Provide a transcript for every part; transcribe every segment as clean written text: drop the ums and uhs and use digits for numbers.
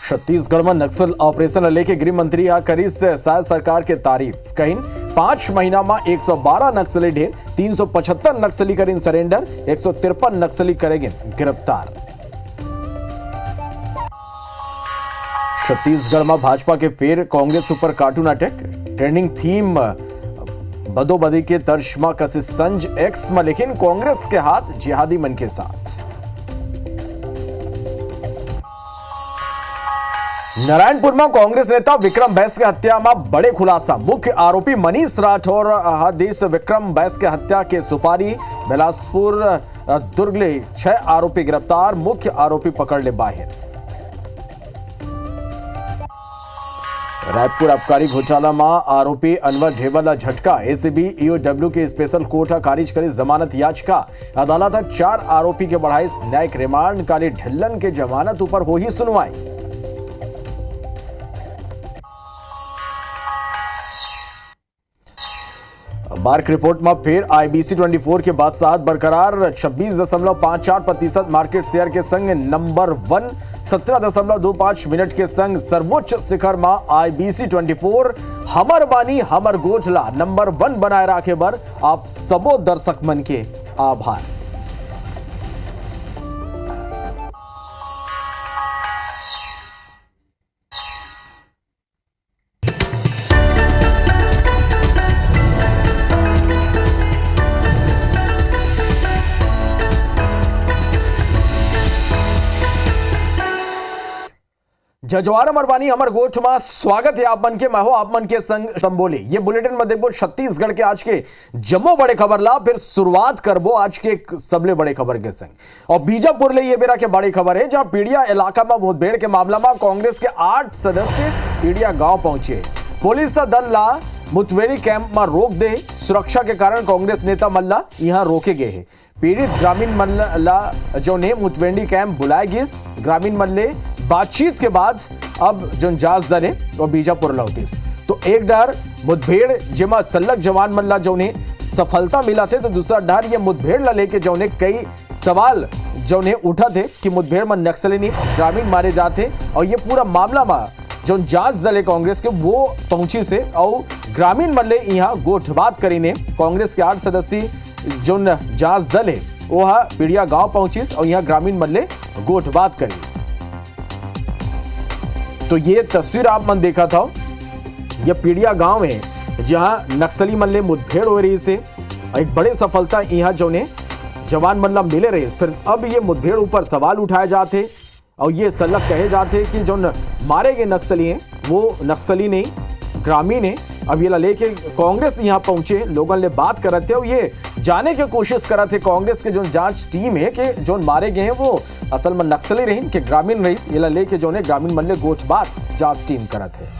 छत्तीसगढ़ में नक्सल ऑपरेशन लेके गृह मंत्री आ करी से शायद सरकार के तारीफ कहीं 5 महीना में 112 नक्सली ढेर 375 नक्सली करीन सरेंडर 153 नक्सली करेंगे गिरफ्तार। छत्तीसगढ़ में भाजपा के फेर कांग्रेस ऊपर कार्टून अटैक ट्रेंडिंग थीम बदोबदी के तर्ज में कसिस तंज एक्स में लेकिन कांग्रेस के हाथ जिहादी मन के साथ। नारायणपुर में कांग्रेस नेता विक्रम बैस की हत्या में बड़े खुलासा मुख्य आरोपी मनीष राठौर हदीस विक्रम बैस की हत्या के सुपारी बिलासपुर दुर्ग ले 6 आरोपी गिरफ्तार मुख्य आरोपी पकड़ ले बाहर। रायपुर आबकारी घोटाला में आरोपी अनवर ढेबल झटका एसीबी ईओडब्ल्यू के स्पेशल कोर्ट खारिज करी जमानत याचिका अदालत 4 आरोपी के बढ़ाई न्यायिक रिमांड काली ढिल्लन के जमानत ऊपर हो ही सुनवाई। मार्क रिपोर्ट में फिर आईबीसी 24 के बादशाहत बरकरार 26.54% मार्केट शेयर के संग नंबर 1 17.25 मिनट के संग सर्वोच्च शिखर में आईबीसी 24 हमर बानी हमर गोठला नंबर 1 बनाए रखे बर आप सबो दर्शक मन के आभार। जजवार मरबानी अमर गोठ में स्वागत है आप मन के। मैं हो आप मन के संग संबोली। ये बुलेटिन में देखो छत्तीसगढ़ के आज के जम्मो बड़े खबर ला फिर शुरुआत करबो आज के सबले बड़े खबर के संग और बीजापुर ले ये बेरा के बड़ी खबर है जहां पीड़िया इलाका में मुठभेड़ के मामला में कांग्रेस के 8 सदस्य पीड़िया गांव पहुंचे। पुलिस दल ला मुठभेड़ी कैंप में रोक दे सुरक्षा के कारण कांग्रेस नेता मल्ला यहां रोके गए हैं। पीड़ित ग्रामीण मल्ला जो ने मुठभेड़ी कैंप बुलाए गए ग्रामीण मल्ले बातचीत के बाद अब जो जांच दल है वो बीजापुर लौटिस तो एक डर मुठभेड़ जेमा सल्लक जवान मल्ला जो ने सफलता मिला थे तो दूसरा डर ये मुठभेड़ ला लेके जो ने कई सवाल जो ने उठा थे कि मुठभेड़ में नक्सली नहीं ग्रामीण मारे जाते और ये पूरा मामला में जो जांच दल है कांग्रेस के वो पहुंची से और ग्रामीण मल्ले यहाँ गोठबात करीने कांग्रेस के 8 सदस्यीय जो जांच दल है वो पीड़िया गांव पहुंचीस और यहाँ ग्रामीण मल्ले गोठबात करीस। तो ये तस्वीर आप मन देखा था ये पीड़िया गांव है जहां नक्सली मल्ले मुठभेड़ हो रही से एक बड़े सफलता यहाँ जो ने जवान मल्ला मिले रहे फिर अब ये मुठभेड़ ऊपर सवाल उठाए जाते और ये सलग कहे जाते कि जो मारे गए नक्सली हैं वो नक्सली नहीं ग्रामीण है। अब ये लेके कांग्रेस यहाँ पहुंचे लोगों ने बात करते और ये जाने की कोशिश करा थे कांग्रेस के जो जांच टीम है कि जो मारे गए हैं वो असल में नक्सली रही कि ग्रामीण रही ये लेके जो ने ग्रामीण मल्ले गोठबात जांच टीम करा थे।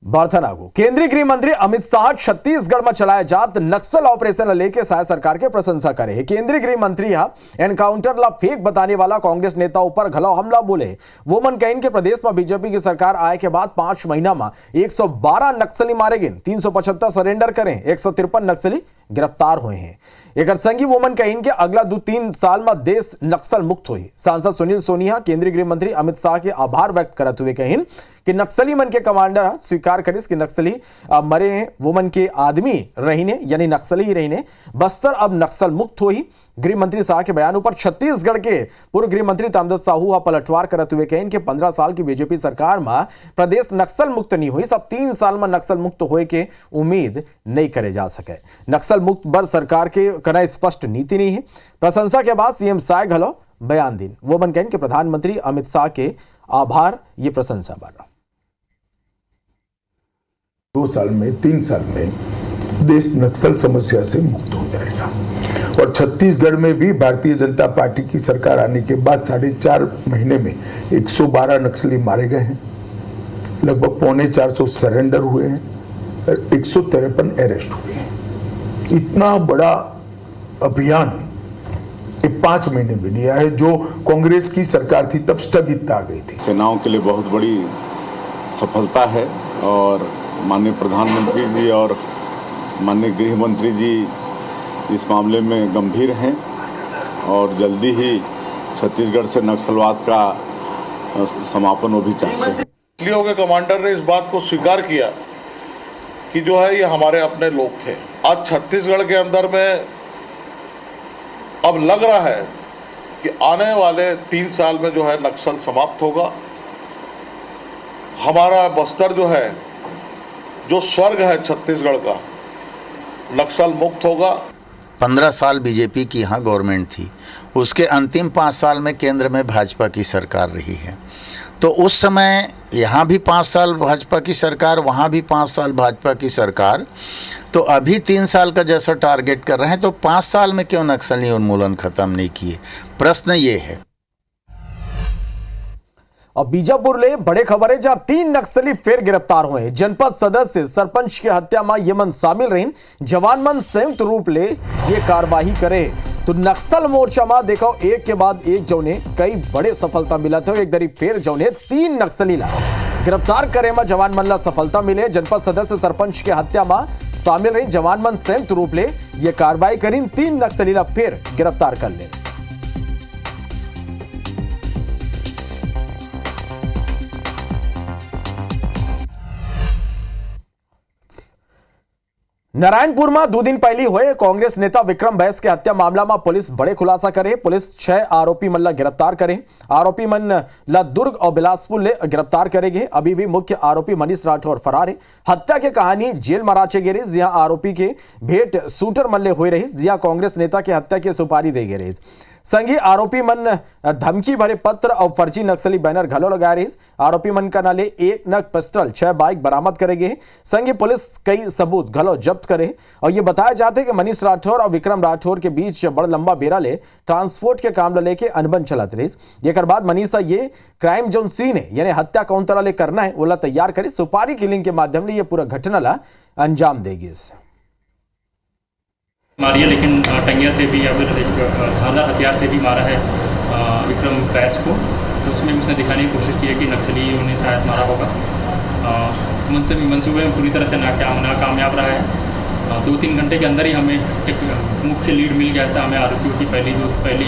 बर्थनागो केंद्रीय गृह मंत्री अमित शाह छत्तीसगढ़ में चलाया जात नक्सल ऑपरेशन लेके शायद सरकार के प्रशंसा करे। केंद्रीय गृह मंत्री एनकाउंटर ला फेक बताने वाला कांग्रेस नेता ऊपर घलाव हमला बोले। वो मन कहीं के प्रदेश में बीजेपी की सरकार आए के बाद 5 महीना में 112 नक्सली मारे गए 375 सरेंडर करें 153 नक्सली गिरफ्तार हुए हैं। एक संगी वोमन कहीं के अगला 2-3 साल में देश नक्सल मुक्त हुई। सांसद सुनील सोनिया केंद्रीय गृह मंत्री अमित शाह के आभार व्यक्त करते हुए कहीं कि नक्सली मन के कमांडर स्वीकार करिस कि नक्सली मरे हैं वो मन के आदमी रहीने यानी नक्सली ही रहीने बस्तर अब नक्सल मुक्त हुई। गृह मंत्री शाह के बयान पर छत्तीसगढ़ के पूर्व गृह मंत्री तामदत्त साहू पलटवार करते हुए कहीं कि 15 साल की बीजेपी सरकार में प्रदेश नक्सल मुक्त नहीं हुई सब 3 साल में नक्सल मुक्त होए के उम्मीद नहीं करे जा सके। नक्सल मुक्त बर सरकार के कना स्पष्ट नीति नहीं है। प्रशंसा के बाद सीएम साय घलो बयान दिन वो मन कहें कि प्रधानमंत्री अमित शाह के आभार ये प्रशंसा बारा 2 साल में 3 साल में देश नक्सल समस्या से मुक्त हो जाएगा और छत्तीसगढ़ में भी भारतीय जनता पार्टी की सरकार आने के बाद 4.5 महीने में 112 नक्सली मारे गए हैं लगभग 450 सरेंडर हुए हैं 153 अरेस्ट हुए हैं। इतना बड़ा अभियान 5 महीने भी नहीं आया है जो कांग्रेस की सरकार थी तब स्थगित आ गई थी। सेनाओं के लिए बहुत बड़ी सफलता है और माननीय प्रधानमंत्री जी और माननीय गृह मंत्री जी इस मामले में गंभीर हैं और जल्दी ही छत्तीसगढ़ से नक्सलवाद का समापन वो भी चाहते हैं। नक्सलियों के कमांडर ने इस बात को स्वीकार किया कि जो है ये हमारे अपने लोग थे। आज छत्तीसगढ़ के अंदर में अब लग रहा है कि आने वाले 3 साल में जो है नक्सल समाप्त होगा। हमारा बस्तर जो है, जो स्वर्ग है छत्तीसगढ़ का, नक्सल मुक्त होगा। 15 साल बीजेपी की यहाँ गवर्नमेंट थी, उसके अंतिम 5 साल में केंद्र में भाजपा की सरकार रही है। तो उस समय यहाँ भी 5 साल भाजपा की सरकार, वहाँ भी 5 साल भाजपा की सरकार, तो अभी 3 साल का जैसा टारगेट कर रहे हैं, तो 5 साल में क्यों नक्सली उन्मूलन खत्म नहीं किए? प्रश्न ये है। और बीजापुर ले बड़े खबर है, जहां 3 नक्सली फिर गिरफ्तार हुए। जनपद सदस्य सरपंच की हत्या में यमन शामिल रही, जवान मन संयुक्त रूप ले ये कार्रवाई करे। तो नक्सल मोर्चा में देखो एक के बाद एक जौने कई बड़े सफलता मिला थे। एक दरी फिर जौने 3 नक्सली ला गिरफ्तार करे में जवान मन ला सफलता मिले। जनपद सदस्य सरपंच के हत्या में शामिल रही जवान मन संयुक्त रूप ले ये कार्रवाई करी, 3 नक्सली ला फिर गिरफ्तार कर ले। नारायणपुर में 2 दिन पहले हुए कांग्रेस नेता विक्रम बैस के हत्या मामला में पुलिस बड़े खुलासा करे। पुलिस 6 आरोपी मन ला गिरफ्तार करे। आरोपी मन ला दुर्ग और बिलासपुर ले गिरफ्तार करेंगे। अभी भी मुख्य आरोपी मनीष राठौर फरार है। हत्या के कहानी जेल मराचे गे रही, जहां आरोपी के भेंट शूटर मन ले हुए रही, जहां कांग्रेस नेता के हत्या के सुपारी दे गे रही। संगी आरोपी मन धमकी भरे पत्र और फर्जी नक्सली बैनर घलो लगाए रही। आरोपी मन का नाले 1 नग पिस्टल, 6 बाइक बरामद करेंगे। संगी पुलिस कई सबूत घलो जब्त करे। और ये बताया जाता है कि मनीष राठौर और विक्रम राठौर के बीच बड़ लंबा बेरा ले ट्रांसपोर्ट के काम लेके अनबन चलत रही। एक बाद मनीषा ये क्राइम जोन सीन है, यानी हत्या कौन तरह ले करना है वो ला तैयार करे। सुपारी किलिंग के माध्यम से ये पूरा घटना ला अंजाम देगी। मारी है, लेकिन टंगिया से भी या फिर धारदार हथियार से भी मारा है विक्रम बैस को। तो उसमें उसने दिखाने की कोशिश की है कि नक्सली उन्हें शायद मारा होगा। मंसूबे में पूरी तरह से नाकामयाब रहा है। 2-3 घंटे के अंदर ही हमें एक मुख्य लीड मिल गया था। हमें आरोपियों की पहली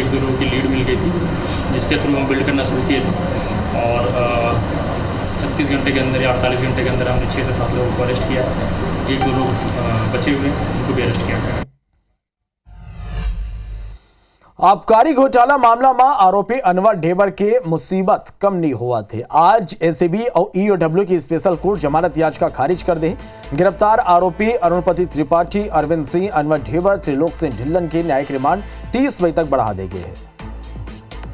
1-2 लोगों की लीड मिल गई थी, जिसके थ्रू हम बिल्ड करना शुरू किए थे। और 36 घंटे के अंदर या 48 घंटे के अंदर हमने 6 से 7 लोगों को अरेस्ट किया। 1-2 लोग बचे हुए, उनको भी अरेस्ट किया गया। आबकारी घोटाला मामला में आरोपी अनवर ढेबर के मुसीबत कम नहीं हुआ थे। आज एसीबी और ईओडब्ल्यू की स्पेशल कोर्ट जमानत याचिका खारिज कर दे। गिरफ्तार आरोपी अरुणपति त्रिपाठी, अरविंद सिंह, अनवर ढेबर, त्रिलोक सिंह ढिल्लन के न्यायिक रिमांड 30 मई तक बढ़ा दे गए।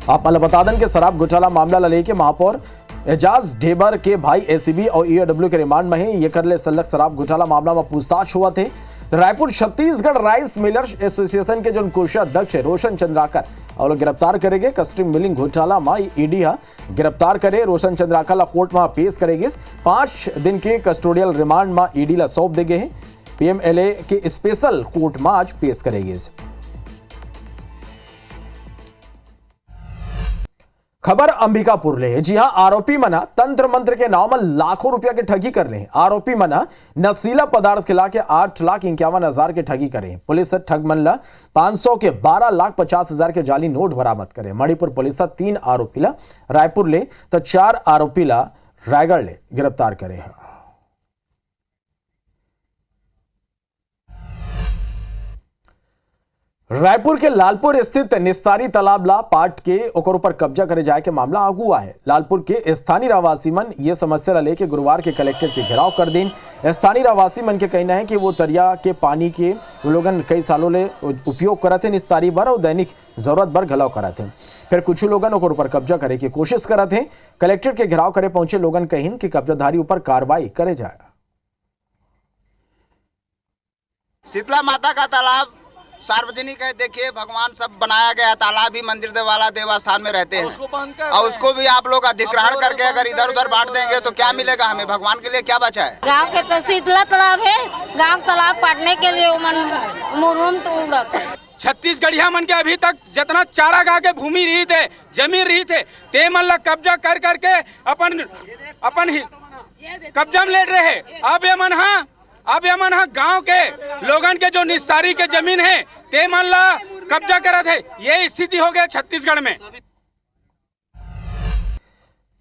आप बता दें कि शराब घोटाला मामला लेके महापौर एजाज ढेबर के भाई एसीबी और ईओडब्ल्यू के रिमांड में है। ये कर ले सल्लक शराब घोटाला मामला में पूछताछ हुआ थे। Raipur Chhattisgarh rice millers association के जो कोषाध्यक्ष है रोशन चंद्राकर और गिरफ्तार करेंगे। कस्टम मिलिंग घोटाला में ईडी गिरफ्तार करे। रोशन चंद्राकर ला कोर्ट में पेश करेगी। 5 दिन के कस्टोडियल रिमांड में ईडी ला सौंप देंगे हैं। पीएमएलए के स्पेशल कोर्ट में आज पेश करेगी। खबर अंबिकापुर ले है। जी हां, आरोपी मना तंत्र मंत्र के नाम में लाखों रुपया के ठगी कर रहे हैं। आरोपी मना नशीला पदार्थ खिला के 8,51,000 के ठगी करे। पुलिस ठग मन ला 500 के 12,50,000 के जाली नोट बरामद करे। मणिपुर पुलिस 3 आरोपी ला रायपुर ले तो 4 आरोपी ला रायगढ़ ले गिरफ्तार करे हैं। रायपुर के लालपुर स्थित निस्तारी तालाब ला पाट के ओकर ऊपर कब्जा करे जाए के मामला आगू हुआ है। लालपुर के स्थानीय रहवासी मन ये समस्या ला लेके गुरुवार के कलेक्टर के घेराव कर दें। स्थानीय रहवासी मन के कहना है कि वो तरिया के पानी के वो लोगन कई सालों ले उपयोग करते हैं निस्तारी भर और दैनिक जरूरत भर घलाव कराते हैं। फिर कुछ लोगन ओकर ऊपर कब्जा करे की कोशिश करते हैं। कलेक्टर के घेराव करे पहुंचे लोगन कहिन कि कब्जाधारी ऊपर कार्रवाई करे जाए। शीतला माता का तालाब सार्वजनिक है। देखिए भगवान सब बनाया गया तालाब भी मंदिर देवाला देवस्थान में रहते हैं और उसको भी आप लोग अधिग्रहण करके अगर इधर उधर बांट देंगे तो क्या मिलेगा हमें? भगवान के लिए क्या बचा है? गांव के तो शीतला तालाब है। गांव तालाब पाटने के लिए मुरुम उड़त है। छत्तीसगढ़िया मन के अभी तक जितना चारा गा के भूमि रही थे, जमीन रही थे, ते मन ला कब्जा कर करके अपन ही कब्जा में ले रहे। अब ये मन गांव के लोगन के जो निस्तारी के जमीन है ते मन ला कब्जा करत है। ये स्थिति हो गया छत्तीसगढ़ में।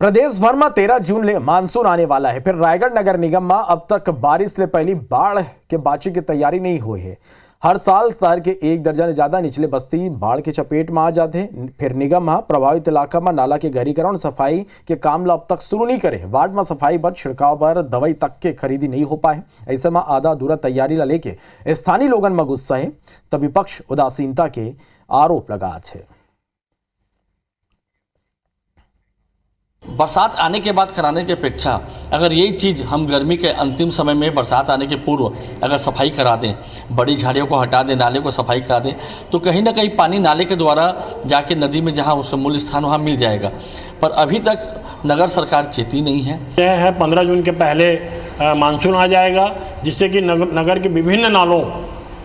प्रदेश भर में 13 जून ले मानसून आने वाला है। फिर रायगढ़ नगर निगम में अब तक बारिश ले पहली बाढ़ के बाची की तैयारी नहीं हुई है। हर साल शहर के 1 दर्जन ज्यादा निचले बस्ती बाढ़ के चपेट में आ जाते हैं। फिर निगम प्रभावित इलाका में नाला के गहरीकरण सफाई के काम ला अब तक शुरू नहीं करे। वार्ड में सफाई पर छिड़काव पर दवाई तक के खरीदी नहीं हो पाए। ऐसे में आधा अधूरा तैयारी ला लेके स्थानीय लोगन में गुस्सा है, तब विपक्ष उदासीनता के आरोप लगात है। बरसात आने के बाद कराने की अपेक्षा अगर यही चीज़ हम गर्मी के अंतिम समय में बरसात आने के पूर्व अगर सफाई करा दें, बड़ी झाड़ियों को हटा दें, नाले को सफाई करा दें, तो कहीं ना कहीं पानी नाले के द्वारा जाके नदी में जहां उसका मूल स्थान वहां मिल जाएगा। पर अभी तक नगर सरकार चेती नहीं है। यह है 15 जून के पहले मानसून आ जाएगा, जिससे कि नगर के विभिन्न नालों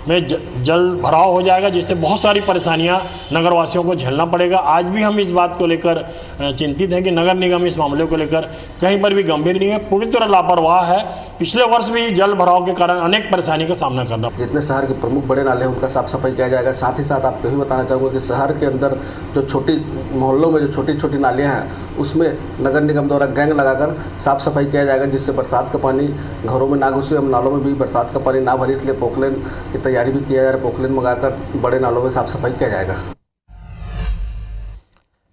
में जल भराव हो जाएगा, जिससे बहुत सारी परेशानियां नगरवासियों को झेलना पड़ेगा। आज भी हम इस बात को लेकर चिंतित हैं कि नगर निगम इस मामले को लेकर कहीं पर भी गंभीर नहीं है, पूरी तरह लापरवाह है। पिछले वर्ष भी जल भराव के कारण अनेक परेशानी का सामना करना। जितने शहर के प्रमुख बड़े नाले हैं उनका साफ सफाई किया जाएगा। साथ ही साथ आपको भी बताना चाहूँगा कि शहर के अंदर जो छोटी मोहल्लों में जो छोटी छोटी नालियाँ हैं उसमें नगर निगम द्वारा गैंग लगाकर साफ सफाई किया जाएगा, जिससे बरसात का पानी घरों में ना घुसे। हम नालों में भी बरसात का पानी ना भरे, इसलिए पोकलेन की तैयारी भी किया जा रहा है। पोकलेन मंगाकर बड़े नालों में साफ सफाई किया जाएगा।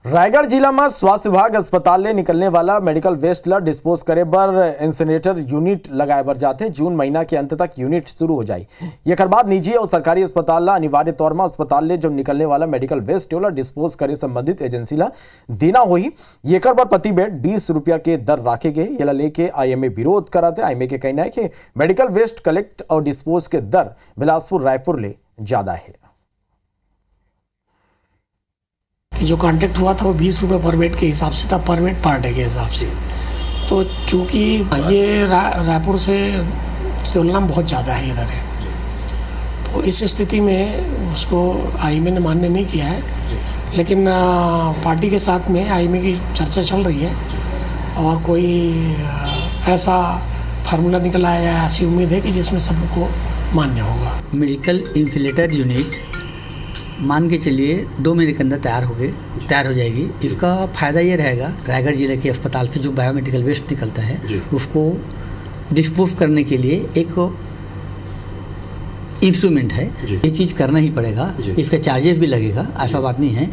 रायगढ़ जिला में स्वास्थ्य विभाग अस्पताल ले निकलने वाला मेडिकल वेस्ट ला डिस्पोज करे बर इंसिनेटर यूनिट लगाए बर जाते। जून महीना के अंत तक यूनिट शुरू हो जाए। एक बाद निजी और सरकारी अस्पताल ला अनिवार्य तौर में अस्पताल ले जब निकलने वाला मेडिकल वेस्ट ला डिस्पोज करे संबंधित एजेंसी ला देना होई। एक बार प्रति बेड 20 रुपया के दर रखे गए। ये लेके IMA विरोध कराते। IMA के कहना है कि मेडिकल वेस्ट कलेक्ट और डिस्पोज के दर बिलासपुर रायपुर ले ज्यादा है। जो कॉन्ट्रैक्ट हुआ था वो 20 रुपये पर बेड के हिसाब से था, पर बेड पर डे के हिसाब से। तो चूँकि ये रायपुर से तुलना में बहुत ज़्यादा है इधर है, तो इस स्थिति में उसको IMA ने मान्य नहीं किया है। लेकिन पार्टी के साथ में IMA की चर्चा चल रही है और कोई ऐसा फार्मूला निकल आया, ऐसी उम्मीद है कि जिसमें सबको मान्य होगा। मेडिकल इंसुलेटर यूनिट मान के चलिए 2 महीने के अंदर तैयार हो जाएगी। इसका फ़ायदा ये रहेगा, रायगढ़ जिले के अस्पताल से जो बायोमेडिकल वेस्ट निकलता है उसको डिस्पोज करने के लिए एक इंस्ट्रूमेंट है। ये चीज़ करना ही पड़ेगा, इसका चार्जेस भी लगेगा, ऐसा बात नहीं है।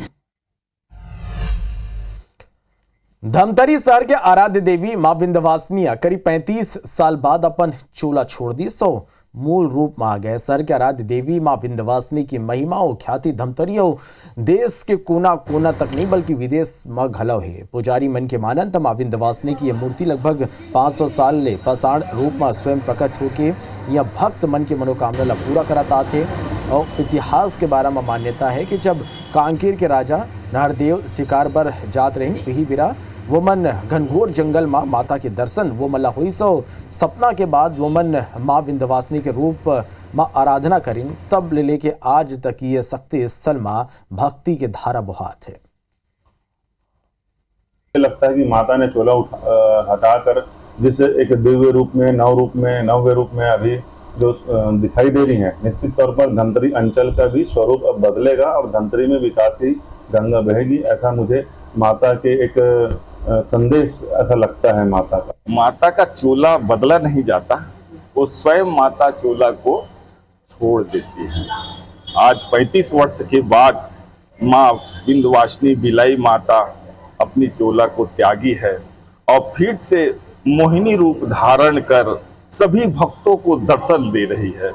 धमतरी शहर के आराध्य देवी मां विंध्यवासिनी करीब 35 साल बाद अपन चोला छोड़ दी। मूल रूप में आ गए। शहर के आराध्य देवी मां विंध्यवासिनी की महिमा और ख्याति धमतरी और देश के कोना कोना तक नहीं बल्कि विदेश में घलो है। पुजारी मन के मानन मां विंध्यवासिनी की यह मूर्ति लगभग 500 साल ले पाषाण रूप में स्वयं प्रकट होके यह भक्त मन के मनोकामना ला पूरा कराता थे। और इतिहास के बारे में मान्यता है कि जब कांकेर के राजा नरदेव शिकार पर जात रहे, वही बिरा वो मन घनघोर जंगल मां माता के दर्शन वो मला हुई। सपना के बाद वो मन मां विंध्यवासिनी के रूप मां आराधना करीन। तब ले लेके आज तक ये शक्ति स्थल मां भक्ति के धारा बहात है। लगता है कि माता ने चोला हटाकर जिस एक दिव्य रूप में नव्य रूप में अभी जो दिखाई दे रही है, निश्चित तौर पर धमतरी अंचल का भी स्वरूप अब बदलेगा और धमतरी में विकास ही गंगा बहेगी। ऐसा मुझे माता के एक संदेश ऐसा लगता है। माता का चोला बदला नहीं जाता, वो स्वयं माता चोला को छोड़ देती है। आज 35 वर्ष के बाद माँ विंध्यवासिनी बिलाई माता अपनी चोला को त्यागी है और फिर से मोहिनी रूप धारण कर सभी भक्तों को दर्शन दे रही है।